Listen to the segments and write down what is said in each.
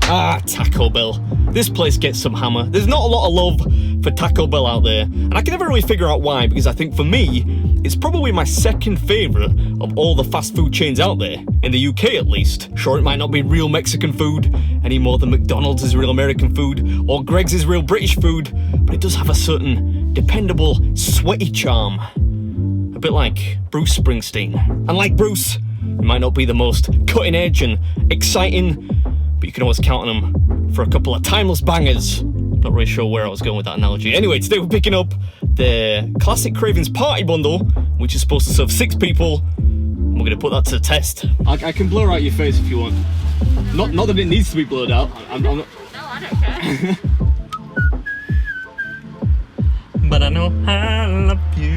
Ah, Taco Bell. This place gets some hammer. There's not a lot of love for Taco Bell out there, and I can never really figure out why, because I think for me, it's probably my second favourite of all the fast food chains out there, in the UK at least. Sure, it might not be real Mexican food, any more than McDonald's is real American food, or Greg's is real British food, but it does have a certain dependable, sweaty charm. A bit like Bruce Springsteen. And like Bruce, it might not be the most cutting edge and exciting, but you can always count on them for a couple of timeless bangers. Not really sure where I was going with that analogy. Anyway, today we're picking up the classic Cravings Party Bundle, which is supposed to serve 6 people. And we're going to put that to the test. I can blur out your face if you want. Not that it needs to be blurred out. I'm not... No, I don't care. But I know I love you.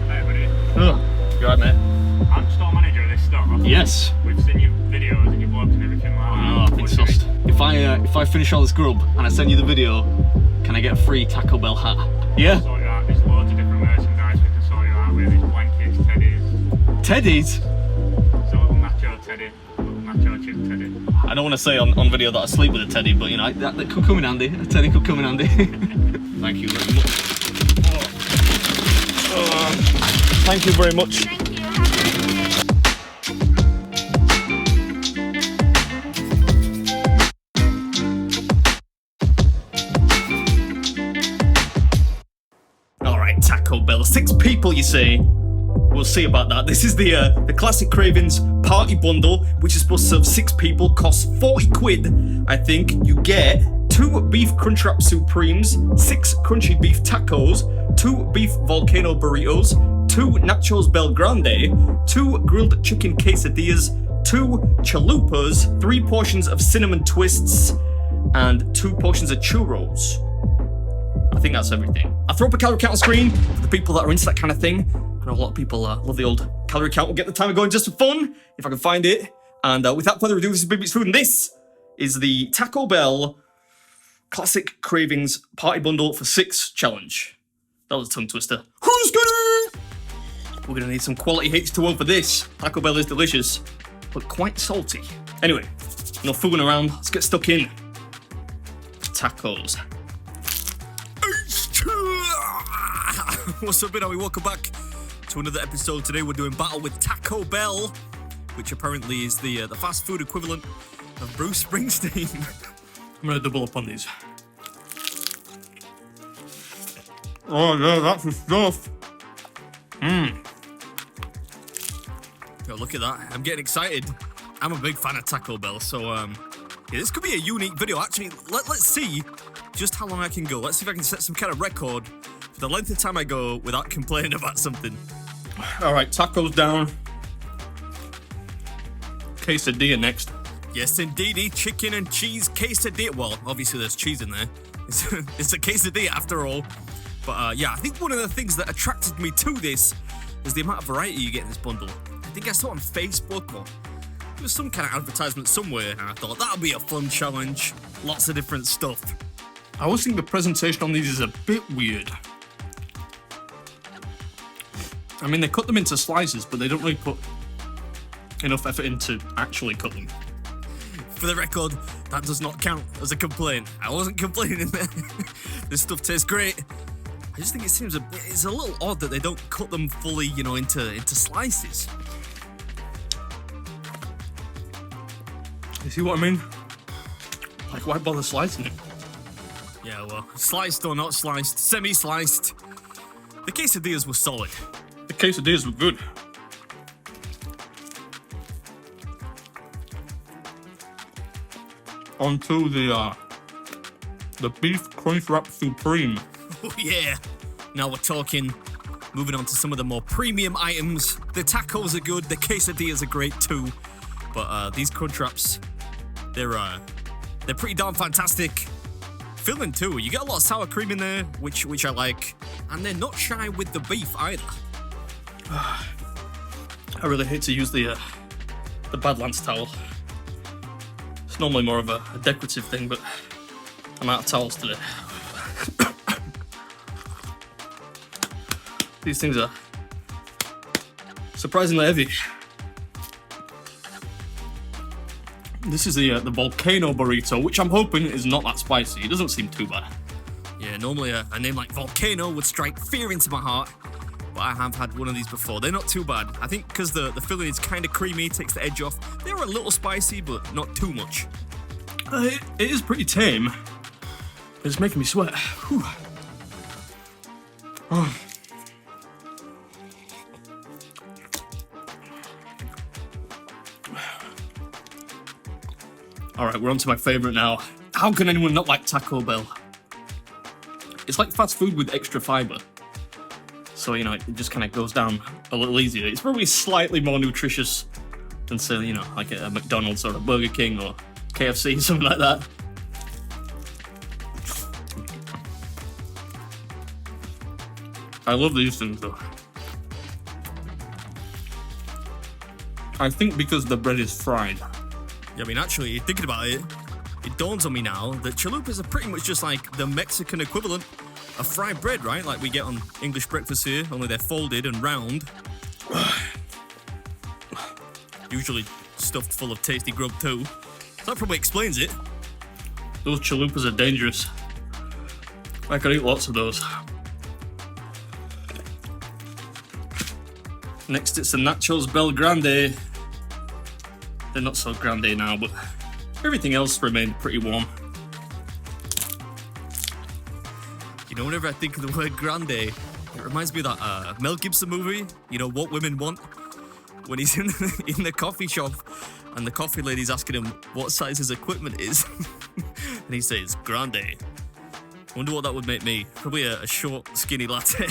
Hey buddy. Oh, you alright, mate? I'm store manager of this store. Yes. We've seen your videos and your vlogs and everything like that. Oh, big sussed. If I finish all this grub and I send you the video, can I get a free Taco Bell hat? Yeah? Sort you out. There's loads of different merchandise we can sort you out with. There's blankets, teddies. Teddies? So a little nacho teddy, a little nacho chip teddy. I don't want to say on video that I sleep with a teddy, but you know, that could come in handy. A teddy could come in handy. Thank you very much. Thank you very much. Thank you. Have a nice day. Alright, Taco Bell. 6 people, you say? We'll see about that. This is the classic Cravings Party Bundle, which is supposed to serve 6 people, costs 40 quid, I think. You get 2 beef crunchwrap supremes, 6 crunchy beef tacos, 2 beef volcano burritos, 2 nachos bel grande, 2 grilled chicken quesadillas, 2 chalupas, 3 portions of cinnamon twists, and 2 portions of churros. I think that's everything. I'll throw up a calorie count on screen for the people that are into that kind of thing. I know a lot of people love the old calorie count. We'll get the timer going just for fun, if I can find it. And without further ado, this is BeardMeatsFood, and this is the Taco Bell Classic Cravings Party Bundle for 6 challenge. That was a tongue twister. We're gonna need some quality H2O for this. Taco Bell is delicious, but quite salty. Anyway, no fooling around. Let's get stuck in. Tacos. What's up, everybody? Welcome back to another episode. Today we're doing battle with Taco Bell, which apparently is the fast food equivalent of Bruce Springsteen. I'm gonna double up on these. Oh yeah, that's the stuff. Yo, look at that. I'm getting excited. I'm a big fan of Taco Bell, so yeah, this could be a unique video. Actually, let's see just how long I can go. Let's see if I can set some kind of record for the length of time I go without complaining about something. All right, tacos down. Quesadilla next. Yes, indeedy, chicken and cheese quesadilla. Well, obviously there's cheese in there. It's a quesadilla after all. But yeah, I think one of the things that attracted me to this is the amount of variety you get in this bundle. I think I saw it on Facebook or there was some kind of advertisement somewhere, and I thought that'll be a fun challenge. Lots of different stuff. I always think the presentation on these is a bit weird. I mean, they cut them into slices, but they don't really put enough effort into actually cut them. For the record, that does not count as a complaint. I wasn't complaining there. This stuff tastes great. I just think it's a little odd that they don't cut them fully, you know, into slices. You see what I mean? Like, why bother slicing it? Yeah, well, sliced or not sliced, semi-sliced. The quesadillas were solid. The quesadillas were good. Onto the beef crunchwrap supreme. Oh yeah. Now we're talking. Moving on to some of the more premium items. The tacos are good. The quesadillas are great too. But these crunchwraps, they're pretty darn fantastic. Filling too. You get a lot of sour cream in there, which I like, and they're not shy with the beef either. I really hate to use the Badlands towel. It's normally more of a decorative thing, but I'm out of towels today. These things are surprisingly heavy. This is the volcano burrito, which I'm hoping is not that spicy. It doesn't seem too bad. Yeah, normally a name like Volcano would strike fear into my heart, but I have had one of these before. They're not too bad. I think because the filling is kind of creamy, takes the edge off. They're a little spicy, but not too much. It is pretty tame. It's making me sweat. Whew. Oh. Alright, we're on to my favourite now. How can anyone not like Taco Bell? It's like fast food with extra fibre. So, you know, it just kind of goes down a little easier. It's probably slightly more nutritious than, say, you know, like a McDonald's or a Burger King or KFC, something like that. I love these things, though. I think because the bread is fried. Yeah, I mean, actually, thinking about it, it dawns on me now that chalupas are pretty much just like the Mexican equivalent of fried bread, right? Like we get on English breakfast here, only they're folded and round. Usually stuffed full of tasty grub too. So that probably explains it. Those chalupas are dangerous. I could eat lots of those. Next, it's the nachos Bel Grande. They're not so grande now, but everything else remained pretty warm. You know, whenever I think of the word grande, it reminds me of that Mel Gibson movie, you know, What Women Want, when he's in the coffee shop and the coffee lady's asking him what size his equipment is, and he says, grande. Wonder what that would make me. Probably a short, skinny latte.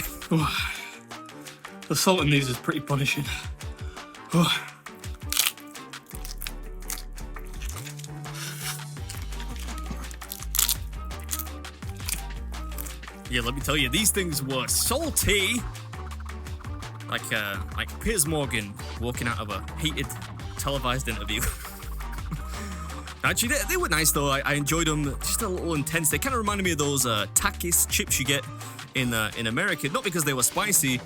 The salt in these is pretty punishing. Yeah, let me tell you, these things were salty. Like Piers Morgan walking out of a heated televised interview. Actually, they were nice though. I enjoyed them. Just a little intense. They kind of reminded me of those Takis chips you get in America. Not because they were spicy.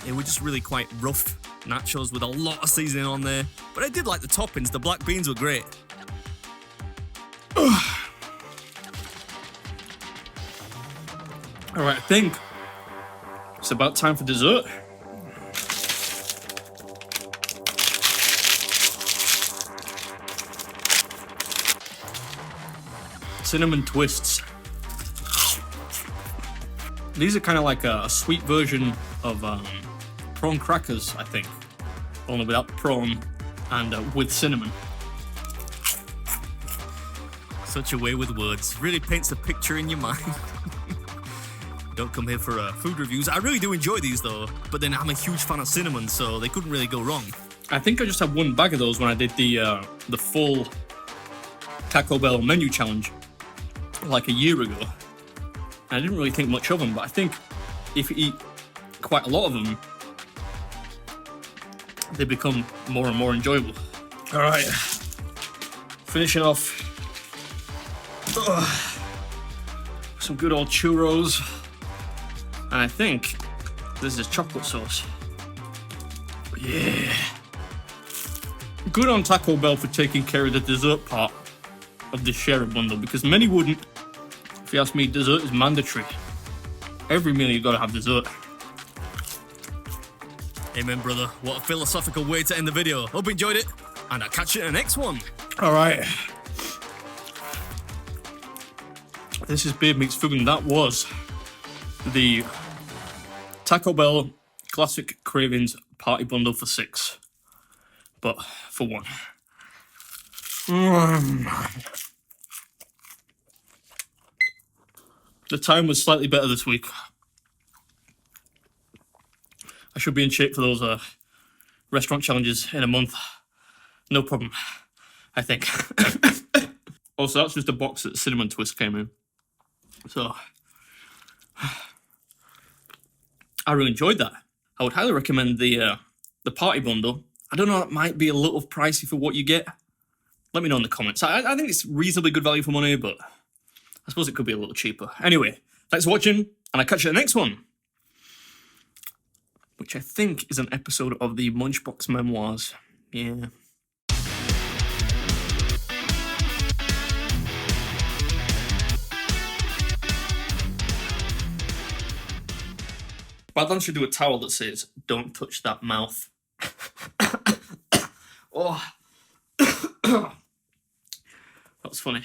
They were just really quite rough nachos with a lot of seasoning on there. But I did like the toppings. The black beans were great. Alright, I think it's about time for dessert. Cinnamon twists. These are kind of like a sweet version of prawn crackers, I think. Only without the prawn and with cinnamon. Such a way with words. Really paints a picture in your mind. Don't come here for food reviews. I really do enjoy these though, but then I'm a huge fan of cinnamon, so they couldn't really go wrong. I think I just had one bag of those when I did the full Taco Bell menu challenge like a year ago. I didn't really think much of them, but I think if you eat quite a lot of them, they become more and more enjoyable. All right, finishing off some good old churros. And I think this is chocolate sauce. Yeah. Good on Taco Bell for taking care of the dessert part of this sharer bundle, because many wouldn't. If you ask me, dessert is mandatory. Every meal you've got to have dessert. Amen, brother. What a philosophical way to end the video. Hope you enjoyed it, and I'll catch you in the next one. All right. This is BeardMeatsFood, and that was the Taco Bell Classic Cravings Party Bundle for 6, but for 1. The time was slightly better this week. I should be in shape for those restaurant challenges in a month. No problem, I think. Also, that's just a box that cinnamon twist came in. So I really enjoyed that. I would highly recommend the party bundle. I don't know, it might be a little pricey for what you get. Let me know in the comments. I think it's reasonably good value for money, but I suppose it could be a little cheaper. Anyway, thanks for watching, and I'll catch you in the next one, which I think is an episode of the Munchbox Memoirs. Yeah. Badlan should do a towel that says, "Don't touch that mouth." Oh. That's funny.